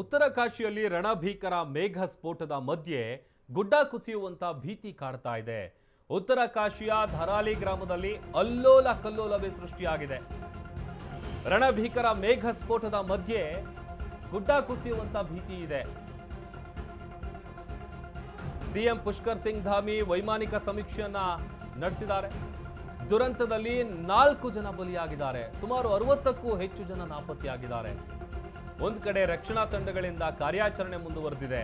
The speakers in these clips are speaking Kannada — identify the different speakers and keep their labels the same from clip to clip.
Speaker 1: ಉತ್ತರ ಕಾಶಿಯಲ್ಲಿ ರಣಭೀಕರ ಮೇಘ ಸ್ಫೋಟದ ಮಧ್ಯೆ ಗುಡ್ಡ ಕುಸಿಯುವಂತ ಭೀತಿ ಕಾಡ್ತಾ ಇದೆ. ಉತ್ತರ ಕಾಶಿಯ ಧರಾಲಿ ಗ್ರಾಮದಲ್ಲಿ ಅಲ್ಲೋಲ ಕಲ್ಲೋಲವೇ ಸೃಷ್ಟಿಯಾಗಿದೆ. ರಣಭೀಕರ ಮೇಘ ಸ್ಫೋಟದ ಮಧ್ಯೆ ಗುಡ್ಡ ಕುಸಿಯುವಂತ ಭೀತಿ ಇದೆ. ಸಿಎಂ ಪುಷ್ಕರ್ ಸಿಂಗ್ ಧಾಮಿ ವೈಮಾನಿಕ ಸಮೀಕ್ಷೆಯನ್ನ ನಡೆಸಿದ್ದಾರೆ. ದುರಂತದಲ್ಲಿ 4 ಜನ ಬಲಿಯಾಗಿದ್ದಾರೆ. ಸುಮಾರು 60ಕ್ಕೂ ಹೆಚ್ಚು ಜನ ನಾಪತ್ತೆಯಾಗಿದ್ದಾರೆ. ಒಂದು ಕಡೆ ರಕ್ಷಣಾ ತಂಡಗಳಿಂದ ಕಾರ್ಯಾಚರಣೆ ಮುಂದುವರೆದಿದೆ.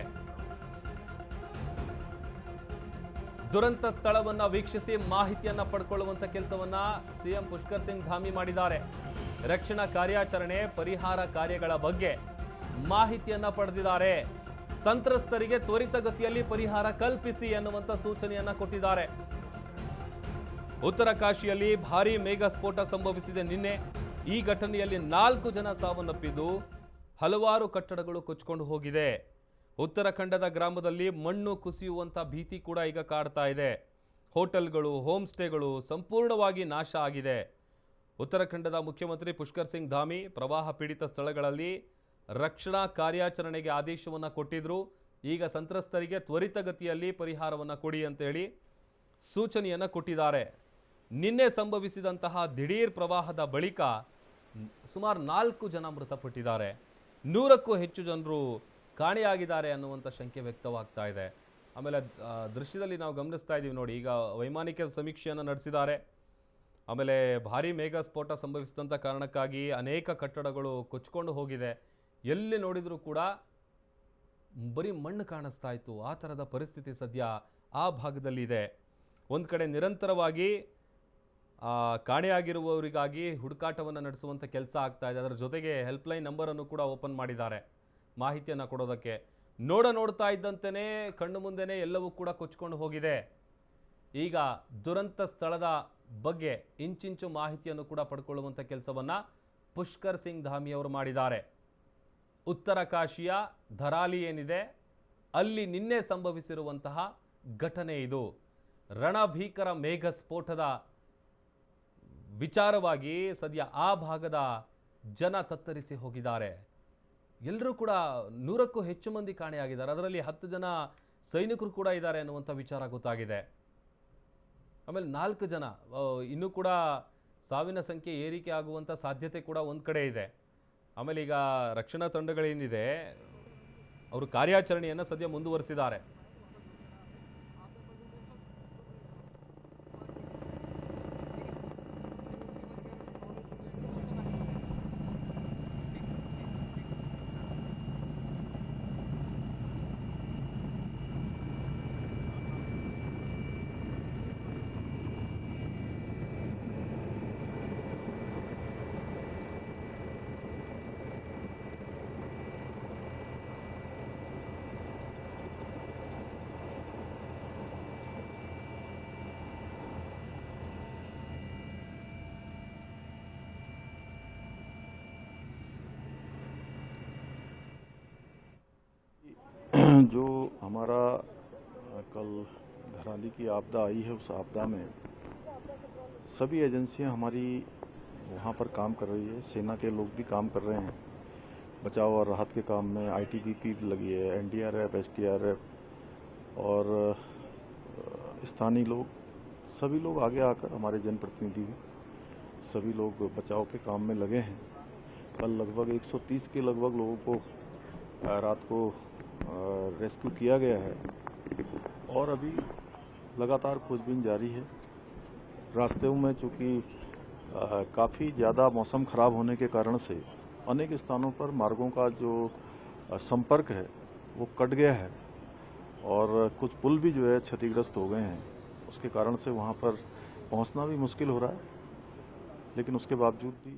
Speaker 1: ದುರಂತ ಸ್ಥಳವನ್ನ ವೀಕ್ಷಿಸಿ ಮಾಹಿತಿಯನ್ನ ಪಡ್ಕೊಳ್ಳುವಂತ ಕೆಲಸವನ್ನ ಸಿಎಂ ಪುಷ್ಕರ್ ಸಿಂಗ್ ಧಾಮಿ ಮಾಡಿದ್ದಾರೆ. ರಕ್ಷಣಾ ಕಾರ್ಯಾಚರಣೆ, ಪರಿಹಾರ ಕಾರ್ಯಗಳ ಬಗ್ಗೆ ಮಾಹಿತಿಯನ್ನ ಪಡೆದಿದ್ದಾರೆ. ಸಂತ್ರಸ್ತರಿಗೆ ತ್ವರಿತಗತಿಯಲ್ಲಿ ಪರಿಹಾರ ಕಲ್ಪಿಸಿ ಎನ್ನುವಂತ ಸೂಚನೆಯನ್ನ ಕೊಟ್ಟಿದ್ದಾರೆ. ಉತ್ತರ ಕಾಶಿಯಲ್ಲಿ ಭಾರೀ ಮೇಘ ಸ್ಫೋಟ ಸಂಭವಿಸಿದೆ ನಿನ್ನೆ. ಈ ಘಟನೆಯಲ್ಲಿ 4 ಜನ ಸಾವನ್ನಪ್ಪಿದ್ದು ಹಲವಾರು ಕಟ್ಟಡಗಳು ಕೊಚ್ಚಿಕೊಂಡು ಹೋಗಿದೆ. ಉತ್ತರಾಖಂಡದ ಗ್ರಾಮದಲ್ಲಿ ಮಣ್ಣು ಕುಸಿಯುವಂತ ಭೀತಿ ಕೂಡ ಈಗ ಕಾಡ್ತಾ ಇದೆ. ಹೋಟೆಲ್ಗಳು, ಹೋಮ್ ಸ್ಟೇಗಳು ಸಂಪೂರ್ಣವಾಗಿ ನಾಶ ಆಗಿದೆ. ಉತ್ತರಾಖಂಡದ ಮುಖ್ಯಮಂತ್ರಿ ಪುಷ್ಕರ್ ಸಿಂಗ್ ಧಾಮಿ ಪ್ರವಾಹ ಪೀಡಿತ ಸ್ಥಳಗಳಲ್ಲಿ ರಕ್ಷಣಾ ಕಾರ್ಯಾಚರಣೆಗೆ ಆದೇಶವನ್ನು ಕೊಟ್ಟಿದ್ರು. ಈಗ ಸಂತ್ರಸ್ತರಿಗೆ ತ್ವರಿತಗತಿಯಲ್ಲಿ ಪರಿಹಾರವನ್ನು ಕೊಡಿ ಅಂತೇಳಿ ಸೂಚನೆಯನ್ನು ಕೊಟ್ಟಿದ್ದಾರೆ. ನಿನ್ನೆ ಸಂಭವಿಸಿದಂತಹ ದಿಢೀರ್ ಪ್ರವಾಹದ ಬಳಿಕ ಸುಮಾರು 4 ಜನ ಮೃತಪಟ್ಟಿದ್ದಾರೆ. 100ಕ್ಕೂ ಹೆಚ್ಚು ಜನರು ಕಾಣೆಯಾಗಿದ್ದಾರೆ ಅನ್ನುವಂಥ ಶಂಕೆ ವ್ಯಕ್ತವಾಗ್ತಾ ಇದೆ. ಆಮೇಲೆ ದೃಶ್ಯದಲ್ಲಿ ನಾವು ಗಮನಿಸ್ತಾ ಇದ್ದೀವಿ ನೋಡಿ, ಈಗ ವೈಮಾನಿಕ ಸಮೀಕ್ಷೆಯನ್ನು ನಡೆಸಿದ್ದಾರೆ. ಆಮೇಲೆ ಭಾರೀ ಮೇಘ ಸ್ಫೋಟ ಸಂಭವಿಸಿದಂಥ ಕಾರಣಕ್ಕಾಗಿ ಅನೇಕ ಕಟ್ಟಡಗಳು ಕೊಚ್ಚಿಕೊಂಡು ಹೋಗಿದೆ. ಎಲ್ಲಿ ನೋಡಿದರೂ ಕೂಡ ಬರೀ ಮಣ್ಣು ಕಾಣಿಸ್ತಾ ಇತ್ತು. ಆ ಥರದ ಪರಿಸ್ಥಿತಿ ಸದ್ಯ ಆ ಭಾಗದಲ್ಲಿದೆ. ಒಂದು ಕಡೆ ನಿರಂತರವಾಗಿ ಕಾಣೆಯಾಗಿರುವವರಿಗಾಗಿ ಹುಡುಕಾಟವನ್ನು ನಡೆಸುವಂಥ ಕೆಲಸ ಆಗ್ತಾ ಇದೆ. ಅದರ ಜೊತೆಗೆ ಹೆಲ್ಪ್ಲೈನ್ ನಂಬರನ್ನು ಕೂಡ ಓಪನ್ ಮಾಡಿದ್ದಾರೆ ಮಾಹಿತಿಯನ್ನು ಕೊಡೋದಕ್ಕೆ. ನೋಡ್ತಾ ಇದ್ದಂತೆಯೇ ಕಣ್ಣು ಮುಂದೆನೇ ಎಲ್ಲವೂ ಕೂಡ ಕೊಚ್ಚಿಕೊಂಡು ಹೋಗಿದೆ. ಈಗ ದುರಂತ ಸ್ಥಳದ ಬಗ್ಗೆ ಇಂಚಿಂಚು ಮಾಹಿತಿಯನ್ನು ಕೂಡ ಪಡ್ಕೊಳ್ಳುವಂಥ ಕೆಲಸವನ್ನು ಪುಷ್ಕರ್ ಸಿಂಗ್ ಧಾಮಿ ಅವರು ಮಾಡಿದ್ದಾರೆ. ಉತ್ತರ ಕಾಶಿಯ ಧರಾಲಿ ಏನಿದೆ ಅಲ್ಲಿ ನಿನ್ನೆ ಸಂಭವಿಸಿರುವಂತಹ ಘಟನೆ ಇದು. ರಣಭೀಕರ ಮೇಘ ಸ್ಫೋಟದ ವಿಚಾರವಾಗಿ ಸದ್ಯ ಆ ಭಾಗದ ಜನ ತತ್ತರಿಸಿ ಹೋಗಿದ್ದಾರೆ. ಎಲ್ಲರೂ ಕೂಡ 100ಕ್ಕೂ ಹೆಚ್ಚು ಮಂದಿ ಕಾಣೆಯಾಗಿದ್ದಾರೆ. ಅದರಲ್ಲಿ 10 ಜನ ಸೈನಿಕರು ಕೂಡ ಇದ್ದಾರೆ ಅನ್ನುವಂಥ ವಿಚಾರ ಗೊತ್ತಾಗಿದೆ. ಆಮೇಲೆ 4 ಜನ ಇನ್ನೂ ಕೂಡ ಸಾವಿನ ಸಂಖ್ಯೆ ಏರಿಕೆ ಆಗುವಂಥ ಸಾಧ್ಯತೆ ಕೂಡ ಒಂದು ಕಡೆ ಇದೆ. ಆಮೇಲೆ ಈಗ ರಕ್ಷಣಾ ತಂಡಗಳೇನಿದೆ ಅವರು ಕಾರ್ಯಾಚರಣೆಯನ್ನು ಸದ್ಯ ಮುಂದುವರಿಸಿದ್ದಾರೆ.
Speaker 2: जो हमारा कल धराली की आपदा आई है, उस आपदा में सभी एजेंसियां हमारी वहां पर काम कर रही है. सेना के लोग भी काम कर रहे हैं. बचाव और राहत के काम में आईटीबीपी भी लगी है, एनडीआरएफ, एसडीआरएफ और स्थानीय लोग, सभी लोग आगे आकर, हमारे जनप्रतिनिधि भी सभी लोग बचाव के काम में लगे हैं. कल लगभग 130 के लगभग लोगों को रात को रेस्क्यू किया गया है और अभी लगातार खोजबीन जारी है. रास्ते में चूँकि काफ़ी ज़्यादा मौसम ख़राब होने के कारण से अनेक स्थानों पर मार्गों का जो संपर्क है वो कट गया है और कुछ पुल भी जो है क्षतिग्रस्त हो गए हैं. उसके कारण से वहाँ पर पहुँचना भी मुश्किल हो रहा है, लेकिन उसके बावजूद भी